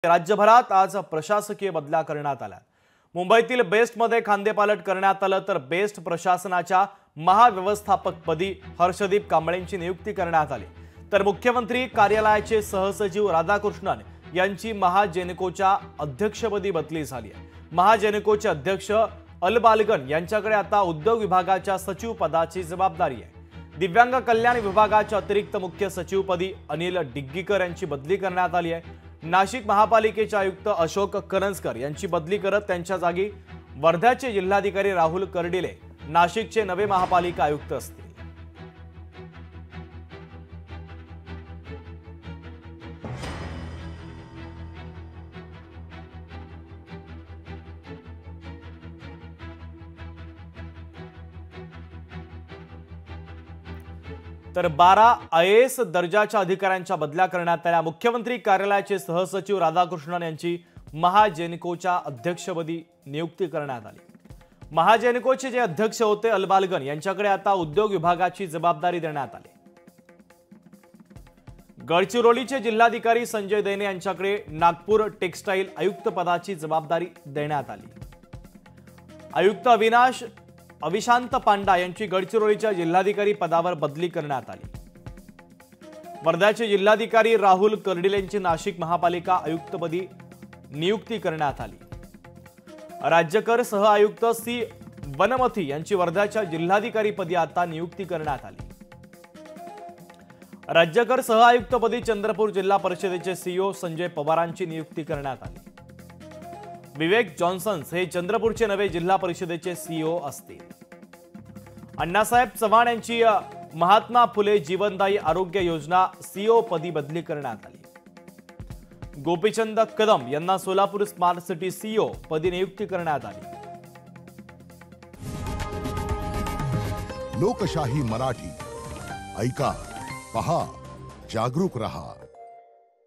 राज्यभरात आज प्रशासकीय बदल्या करण्यात आल्या। मुंबईतील बेस्टमध्ये खांदेपालट करण्यात आलं तर बेस्ट प्रशासनाच्या महाव्यवस्थापकपदी हर्षदीप कांबळेंची नियुक्ती करण्यात आली। तर मुख्यमंत्री कार्यालयाचे सहसचिव राधाकृष्णन यांची महाजेनेकोच्या अध्यक्षपदी बदली झाली आहे। महाजेनेकोचे अध्यक्ष अलबालगन यांच्याकडे आता उद्योग विभागाच्या सचिव पदाची जबाबदारी आहे। दिव्यांग कल्याण विभागाच्या अतिरिक्त मुख्य सचिवपदी अनिल डिग्गीकर यांची बदली करण्यात आली आहे। नाशिक महापालिकेचे आयुक्त अशोक करंजकर यांची बदली करत त्यांच्या जागी वर्ध्याचे जिल्हाधिकारी राहुल कर्डिले नाशिकचे नवे महापालिका आयुक्त असतील। तर 12 IAS दर्जाच्या अधिकाऱ्यांच्या बदल्या करण्यात आल्या। मुख्यमंत्री कार्यालयाचे सहसचिव राधाकृष्णन यांची महाजेनेकोच्या अध्यक्षपदी नियुक्ती करण्यात आली। महाजेनेकोचे जे अध्यक्ष होते अलबालगन यांच्याकडे आता उद्योग विभागाची जबाबदारी देण्यात आली। गडचिरोलीचे जिल्हाधिकारी संजय दैने यांच्याकडे नागपूर टेक्सटाईल आयुक्त पदाची जबाबदारी देण्यात आली। आयुक्त अविशांत पांडा यांची गडचिरोलीच्या जिल्हाधिकारी पदावर बदली करण्यात आली। वर्ध्याचे जिल्हाधिकारी राहुल कर्डिलेंची नाशिक महापालिका आयुक्तपदी नियुक्ती करण्यात आली। राज्यकर सह आयुक्त सी वनमथी यांची वर्ध्याच्या जिल्हाधिकारीपदी आता नियुक्ती करण्यात आली। राज्यकर सह आयुक्तपदी चंद्रपूर जिल्हा परिषदेचे CEO संजय पवारांची नियुक्ती करण्यात आली। विवेक जॉन्सन हे चंद्रपूरचे नवे जिल्हा परिषदेचे CEO असतील। अण्णासाहेब चव्हाण यांची महात्मा फुले जीवनदायी आरोग्य योजना CEO पदी बदली करण्यात आली। गोपीचंद कदम यांना सोलापूर स्मार्ट सिटी CEO पदी नियुक्ती करण्यात आली। लोकशाही मराठी ऐका, पहा, जागरूक रहा।